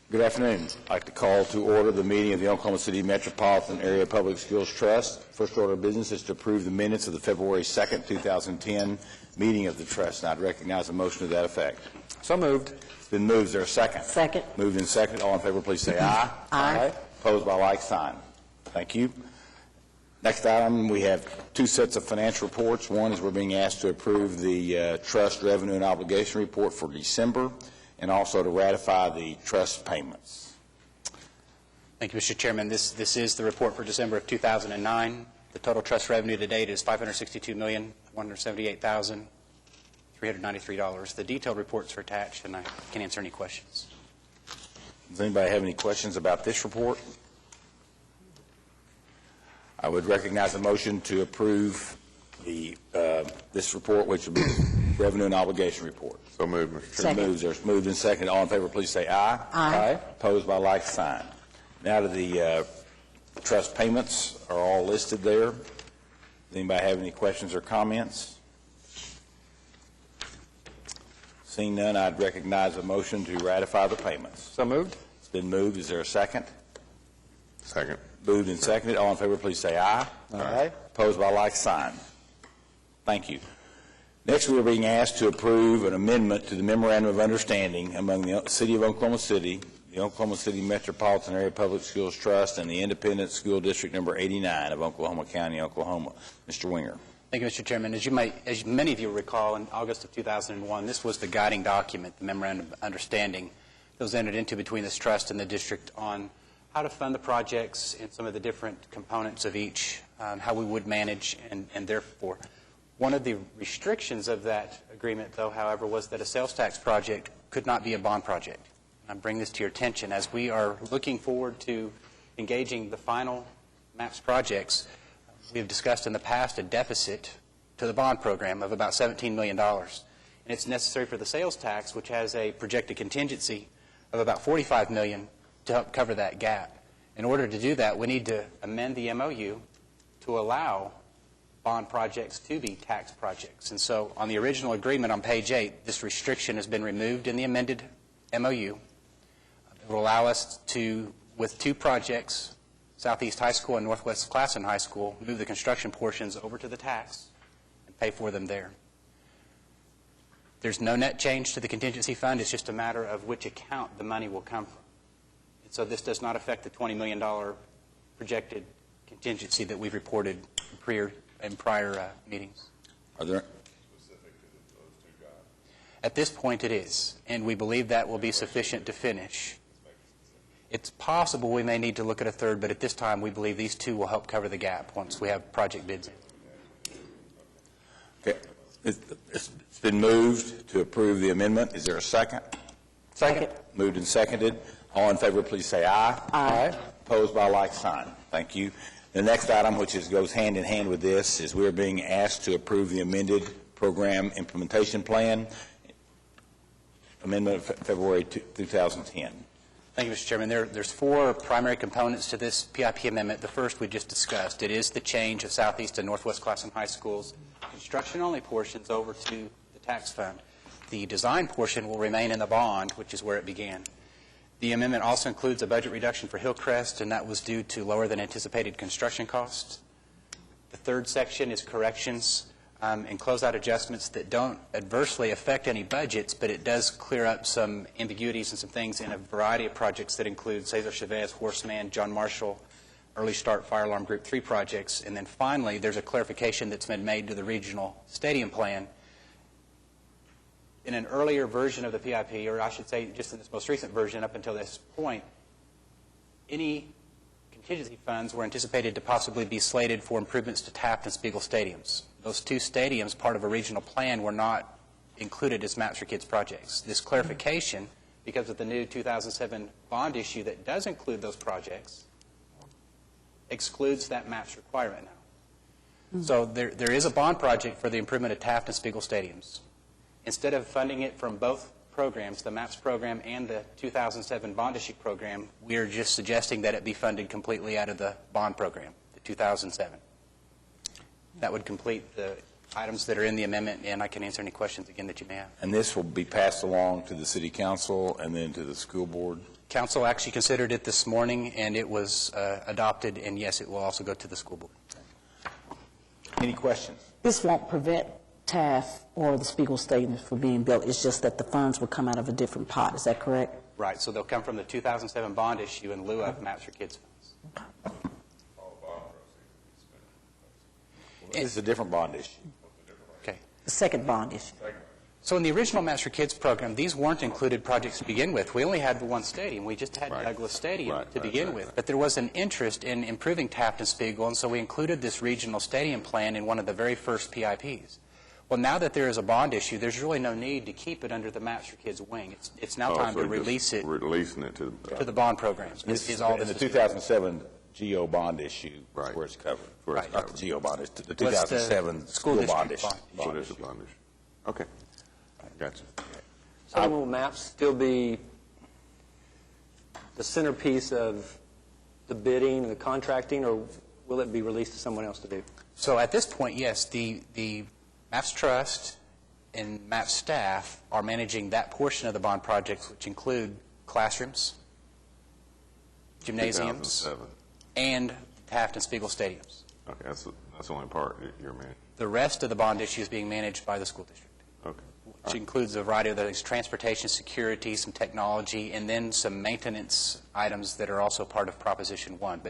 Good afternoon. I'd like to call to order the meeting of the Oklahoma City Metropolitan Area Public Schools Trust. First order of business is to approve the minutes of the February 2nd, 2010 meeting of the Trust. And I'd recognize a motion to that effect. So moved. It's been moved. Is there a second? Second. Moved and seconded. All in favor, please say aye. Aye. Opposed by like sign. Thank you. Next item, we have two sets of financial reports. One is we're being asked to approve the Trust Revenue and Obligation Report for December, and also to ratify the trust payments. Thank you, Mr. Chairman. This is the report for December of 2009. The total trust revenue to date is $562,178,393. The detailed reports are attached, and I can answer any questions. Does anybody have any questions about this report? I would recognize a motion to approve the this report, which would be Revenue and Obligation Report. So moved, Mr. Chairman. There's moved and seconded. All in favor, please say aye. Aye. Opposed by like sign. Now to the trust payments are all listed there. Does anybody have any questions or comments? Seeing none, I'd recognize a motion to ratify the payments. So moved. It's been moved. Is there a second? Second. Moved and seconded. All in favor, please say aye. Aye. Opposed by like sign. Thank you. Next, we are being asked to approve an amendment to the Memorandum of Understanding among the City of Oklahoma City, the Oklahoma City Metropolitan Area Public Schools Trust, and the Independent School District Number 89 of Oklahoma County, Oklahoma. Mr. Winger. Thank you, Mr. Chairman. As many of you recall, in August of 2001, this was the guiding document, the Memorandum of Understanding that was entered into between this trust and the district on how to fund the projects and some of the different components of each, how we would manage, and therefore. One of the restrictions of that agreement, though, however, was that a sales tax project could not be a bond project. I bring this to your attention as we are looking forward to engaging the final MAPS projects. We have discussed in the past a deficit to the bond program of about $17 million. And it's necessary for the sales tax, which has a projected contingency of about $45 million, to help cover that gap. In order to do that, we need to amend the MOU to allow bond projects to be tax projects. And so on the original agreement on page 8, this restriction has been removed in the amended MOU. It will allow us to, with two projects, Southeast High School and Northwest Classen High School, move the construction portions over to the tax and pay for them there. There's no net change to the contingency fund. It's just a matter of which account the money will come from. And so this does not affect the $20 million projected contingency that we've reported in prior meetings. Are there Specific to those two guys? At this point it is, and we believe that will be sufficient to finish. It's possible we may need to look at a third, but at this time we believe these two will help cover the gap once we have project bids in. okay? It's been moved to approve the amendment. Is there a second? Second. Moved and seconded. All in favor, please say aye. Aye. Opposed by like sign. Thank you. The next item, which goes hand in hand with this, is we're being asked to approve the amended program implementation plan, amendment of February 2010. Thank you, Mr. Chairman. There's four primary components to this PIP amendment. The first we just discussed. It is the change of Southeast and Northwest Classen High School's construction-only portions over to the tax fund. The design portion will remain in the bond, which is where it began. The amendment also includes a budget reduction for Hillcrest, and that was due to lower than anticipated construction costs. The third section is corrections and closeout adjustments that don't adversely affect any budgets, but it does clear up some ambiguities and some things in a variety of projects that include Cesar Chavez, Horseman, John Marshall, Early Start Fire Alarm Group 3 projects. And then finally, there's a clarification that's been made to the regional stadium plan. In an earlier version of the PIP, or I should say just in this most recent version up until this point, any contingency funds were anticipated to possibly be slated for improvements to Taft and Spiegel stadiums. Those two stadiums, part of a regional plan, were not included as Maps for Kids projects. This clarification, because of the new 2007 bond issue that does include those projects, excludes that Maps requirement now. So there is a bond project for the improvement of Taft and Spiegel stadiums. Instead of funding it from both programs, the MAPS program and the 2007 bond issue program, we are just suggesting that it be funded completely out of the bond program, the 2007. That would complete the items that are in the amendment, and I can answer any questions again that you may have. And this will be passed along to the City Council and then to the school board? Council actually considered it this morning, and it was adopted, and yes, it will also go to the school board. Any questions? This won't prevent TAF or the Spiegel Stadium from being built. It's just that the funds will come out of a different pot. Is that correct? Right, so they'll come from the 2007 bond issue in lieu of Maps for Kids funds. This is a different bond issue. Okay. The second bond issue. So in the original Maps for Kids program, these weren't included projects to begin with. We only had the one stadium. We just had Douglas Stadium to begin with. But there was an interest in improving Taft and Spiegel, and so we included this regional stadium plan in one of the very first PIPs. Well, now that there is a bond issue, there's really no need to keep it under the Maps for Kids wing. It's now time to release it Releasing it to the bond programs. Is all In this the is. 2007 GO bond issue, Right. where it's covered. Right. Not the GO bond, it's the Well, it's the 2007 school school district bond issue. bond. So there's a bond issue. Okay. Gotcha. So will maps still be the centerpiece of the bidding and the contracting, or will it be released to someone else to do? So at this point, yes, the MAPS Trust and MAPS staff are managing that portion of the bond projects, which include classrooms, gymnasiums, 2007. and Taft and Spiegel stadiums. Okay, that's the only part you're managing. The rest of the bond issue is being managed by the school district, Okay. which includes a variety of those: transportation, security, some technology, and then some maintenance items that are also part of Proposition 1.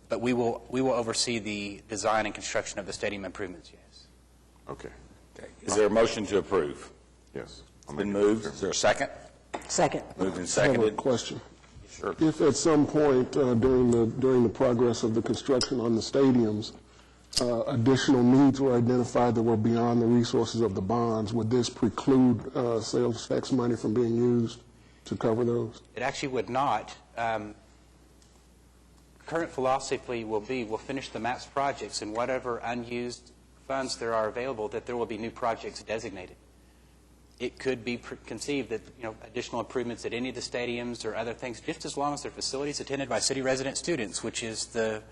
But we will oversee the design and construction of the stadium improvements, yes. Okay. Is there a motion to approve? Yes. It's been moved. Is there a second? Second. Moved and I have a seconded. question. Sure. If at some point during the progress of the construction on the stadiums, additional needs were identified that were beyond the resources of the bonds, would this preclude sales tax money from being used to cover those? It actually would not. Current philosophy will be we'll finish the MAPS projects, and whatever unused funds there are available, that there will be new projects designated. It could be conceived that additional improvements at any of the stadiums or other things, just as long as they're facilities attended by city resident students, which is the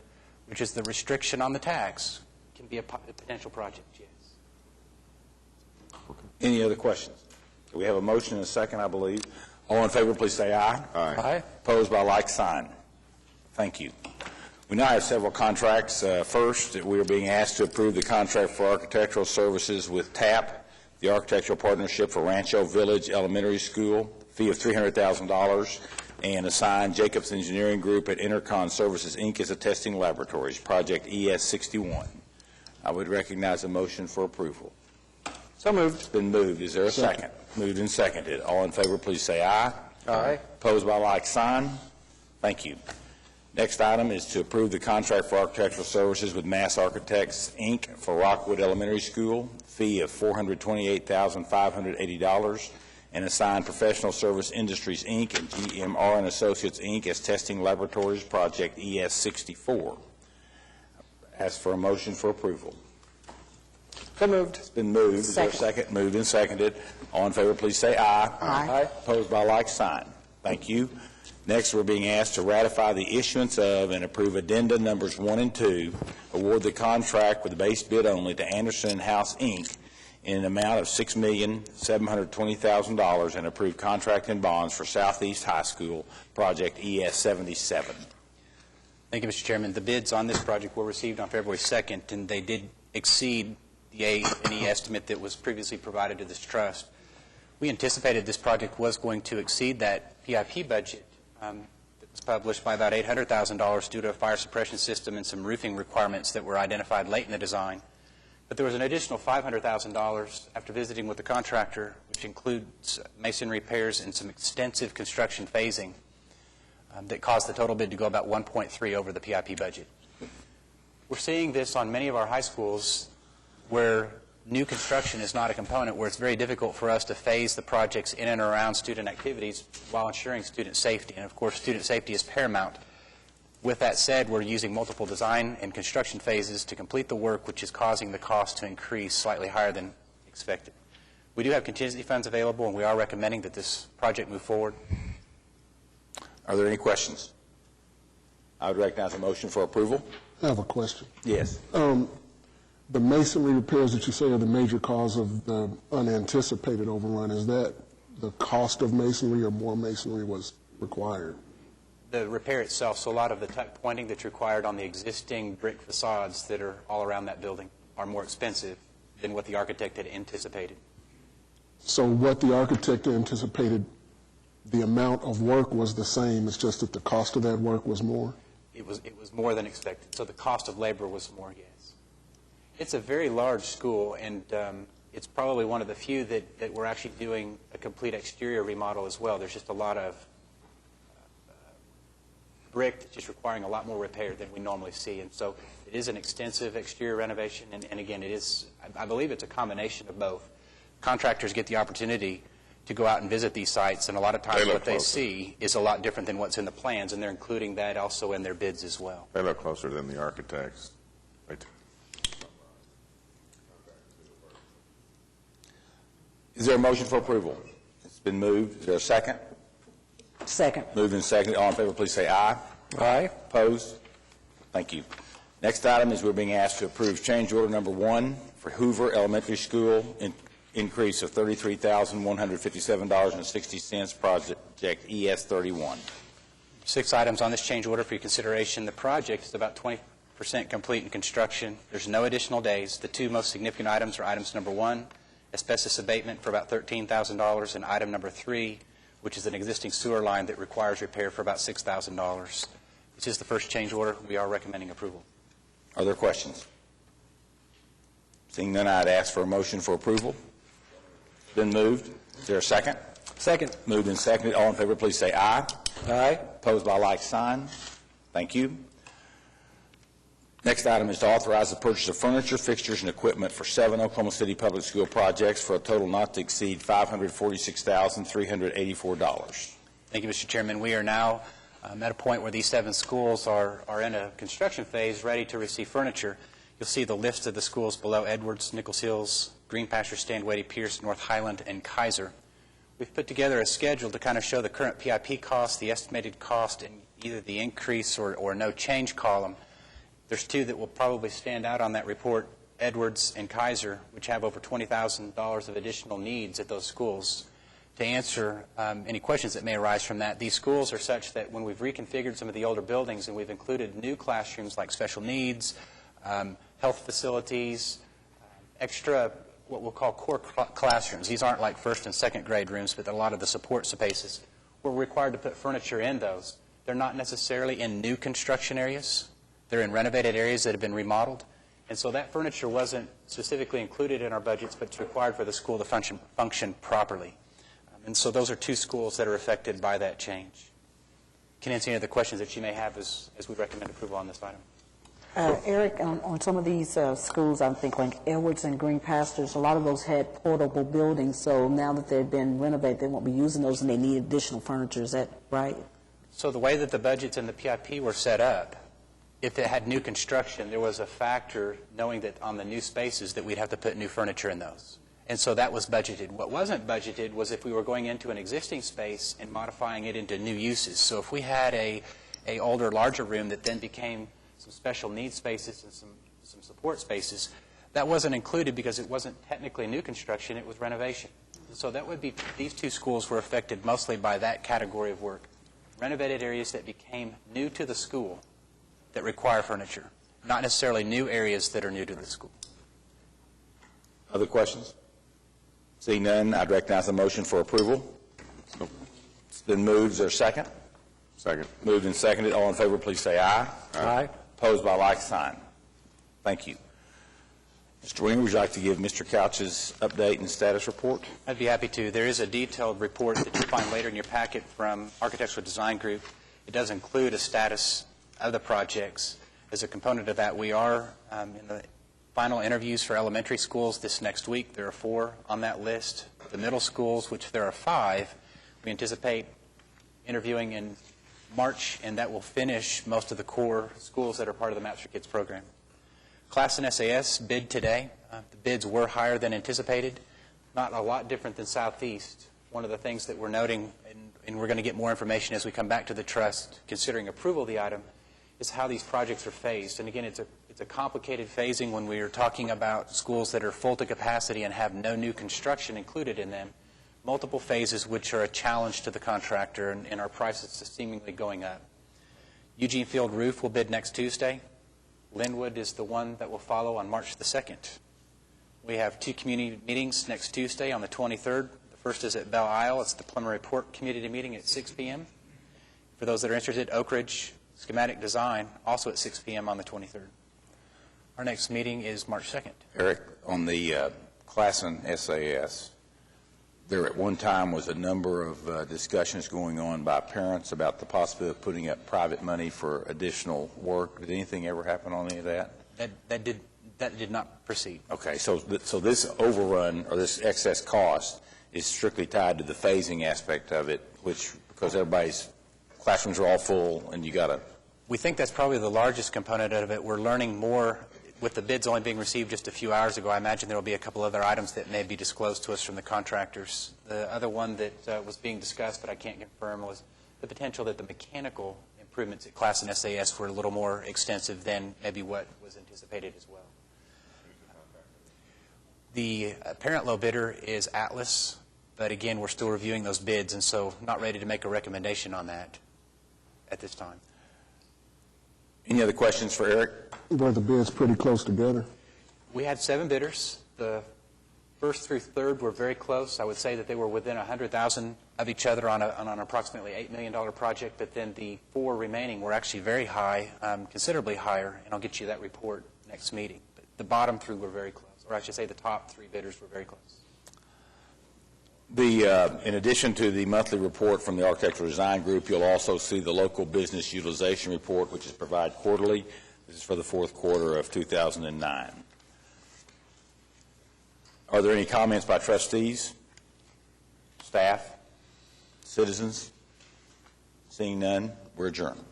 restriction on the tax, can be a potential project, yes. Any other questions? We have a motion and a second, I believe. All in favor, please say aye. Aye. Opposed by like sign. Thank you. We now have several contracts. First, we are being asked to approve the contract for architectural services with TAP, the Architectural Partnership for Rancho Village Elementary School, fee of $300,000, and assign Jacobs Engineering Group at Intercon Services, Inc. as a testing laboratories, project ES61. I would recognize a motion for approval. So moved. It's been moved. Is there a second? Moved and seconded. All in favor, please say aye. Aye. Opposed by like sign. Thank you. Next item is to approve the contract for architectural services with Mass Architects, Inc. for Rockwood Elementary School, fee of $428,580, and assign Professional Service Industries, Inc. and GMR and Associates, Inc. as testing laboratories, project ES64. Ask for a motion for approval. So moved. It's been moved. Is there a second? Moved and seconded. All in favor, please say aye. Aye. Opposed by like sign. Thank you. Next, we're being asked to ratify the issuance of and approve addenda numbers 1 and 2, award the contract with the base bid only to Anderson & House, Inc. in an amount of $6,720,000 and approve contract and bonds for Southeast High School, project ES77. Thank you, Mr. Chairman. The bids on this project were received on February 2nd, and they did exceed the A&E estimate that was previously provided to this trust. We anticipated this project was going to exceed that PIP budget that was published by about $800,000 due to a fire suppression system and some roofing requirements that were identified late in the design. But there was an additional $500,000 after visiting with the contractor, which includes masonry repairs and some extensive construction phasing that caused the total bid to go about 1.3 over the PIP budget. We're seeing this on many of our high schools where new construction is not a component, where it's very difficult for us to phase the projects in and around student activities while ensuring student safety. And, of course, student safety is paramount. With that said, we're using multiple design and construction phases to complete the work, which is causing the cost to increase slightly higher than expected. We do have contingency funds available, and we are recommending that this project move forward. Are there any questions? I would recognize a motion for approval. I have a question. Yes. The masonry repairs that you say are the major cause of the unanticipated overrun, is that the cost of masonry or more masonry was required? The repair itself, so a lot of the tuck pointing that's required on the existing brick facades that are all around that building are more expensive than what the architect had anticipated. So what the architect anticipated, the amount of work was the same, it's just that the cost of that work was more? It was more than expected, so the cost of labor was more, yes. It's a very large school, and it's probably one of the few that we're actually doing a complete exterior remodel as well. There's just a lot of brick that's just requiring a lot more repair than we normally see, and so it is an extensive exterior renovation, and again, it is, I believe it's a combination of both. Contractors get the opportunity to go out and visit these sites, and a lot of times what they see is a lot different than what's in the plans, and they're including that also in their bids as well. They look closer than the architects. Is there a motion for approval? It's been moved. Is there a second? Second. Moved and seconded. All in favor, please say aye. Aye. Opposed? Thank you. Next item is we're being asked to approve change order number 1 for Hoover Elementary School, increase of $33,157.60, project ES31. 6 items on this change order for your consideration. The project is about 20% complete in construction. There's no additional days. The 2 most significant items are items number 1, asbestos abatement for about $13,000, and item number 3, which is an existing sewer line that requires repair for about $6,000. This is the first change order. We are recommending approval. Are there questions? Seeing none, I'd ask for a motion for approval. It's been moved. Is there a second? Second. Moved and seconded. All in favor, please say aye. Aye. Opposed by like sign. Thank you. Next item is to authorize the purchase of furniture, fixtures, and equipment for 7 Oklahoma City public school projects for a total not to exceed $546,384. Thank you, Mr. Chairman. We are now at a point where these 7 schools are in a construction phase, ready to receive furniture. You'll see the list of the schools below: Edwards, Nichols Hills, Green Pasture, Stanwady, Pierce, North Highland, and Kaiser. We've put together a schedule to kind of show the current PIP cost, the estimated cost, and either the increase or no change column. There's 2 that will probably stand out on that report: Edwards and Kaiser, which have over $20,000 of additional needs at those schools. To answer any questions that may arise from that, these schools are such that when we've reconfigured some of the older buildings and we've included new classrooms like special needs, health facilities, extra what we'll call core classrooms. These aren't like first and second grade rooms, but a lot of the support spaces. We're required to put furniture in those. They're not necessarily in new construction areas. They're in renovated areas that have been remodeled. And so that furniture wasn't specifically included in our budgets, but it's required for the school to function properly. And so those are 2 schools that are affected by that change. Can answer any of the questions that you may have as we recommend approval on this item. Eric, on some of these schools, I think like Edwards and Green Pastures, a lot of those had portable buildings, so now that they've been renovated, they won't be using those and they need additional furniture. Is that right? So the way that the budgets and the PIP were set up, if it had new construction, there was a factor knowing that on the new spaces that we'd have to put new furniture in those. And so that was budgeted. What wasn't budgeted was if we were going into an existing space and modifying it into new uses. So if we had a older, larger room that then became some special needs spaces and some support spaces, that wasn't included because it wasn't technically new construction, it was renovation. So that would be, these 2 schools were affected mostly by that category of work. Renovated areas that became new to the school that require furniture, not necessarily new areas that are new to the school. Other questions? Seeing none, I'd recognize the motion for approval. It's been moved. Is there a second? Second. Moved and seconded. All in favor, please say aye. Aye. Opposed by like sign. Thank you. Mr. Winger, would you like to give Mr. Couch's update and status report? I'd be happy to. There is a detailed report that you'll find later in your packet from Architectural Design Group. It does include a status of the projects. As a component of that, we are in the final interviews for elementary schools this next week. There are 4 on that list. The middle schools, which there are 5, we anticipate interviewing in March, and that will finish most of the core schools that are part of the Maps for Kids program. Class and SAS bid today. The bids were higher than anticipated. Not a lot different than Southeast. One of the things that we're noting, and we're going to get more information as we come back to the trust considering approval of the item, is how these projects are phased. And again, it's a complicated phasing when we are talking about schools that are full to capacity and have no new construction included in them multiple phases, which are a challenge to the contractor, and our prices are seemingly going up. Eugene Field Roof will bid next Tuesday. Linwood is the one that will follow on March the 2nd. We have 2 community meetings next Tuesday on the 23rd. The first is at Belle Isle. It's the preliminary report community meeting at 6 p.m. For those that are interested, Oak Ridge Schematic Design, also at 6 p.m. on the 23rd. Our next meeting is March 2nd. Eric, on the class and SAS, there at one time was a number of discussions going on by parents about the possibility of putting up private money for additional work. Did anything ever happen on any of that? That did not proceed. Okay, so this overrun or this excess cost is strictly tied to the phasing aspect of it, which because everybody's classrooms are all full and you got to. We think that's probably the largest component of it. We're learning more with the bids only being received just a few hours ago. I imagine there will be a couple other items that may be disclosed to us from the contractors. The other one that was being discussed, but I can't confirm, was the potential that the mechanical improvements at class and SAS were a little more extensive than maybe what was anticipated as well. The apparent low bidder is Atlas, but again, we're still reviewing those bids, and so not ready to make a recommendation on that at this time. Any other questions for Eric? Were the bids pretty close together? We had 7 bidders. The first through third were very close. I would say that they were within $100,000 of each other on an approximately $8 million project, but then the 4 remaining were actually very high, considerably higher, and I'll get you that report next meeting. But the bottom 3 were very close, or I should say the top 3 bidders were very close. In addition to the monthly report from the Architectural Design Group, you'll also see the local business utilization report, which is provided quarterly. This is for the 4th quarter of 2009. Are there any comments by trustees, staff, citizens? Seeing none, we're adjourned.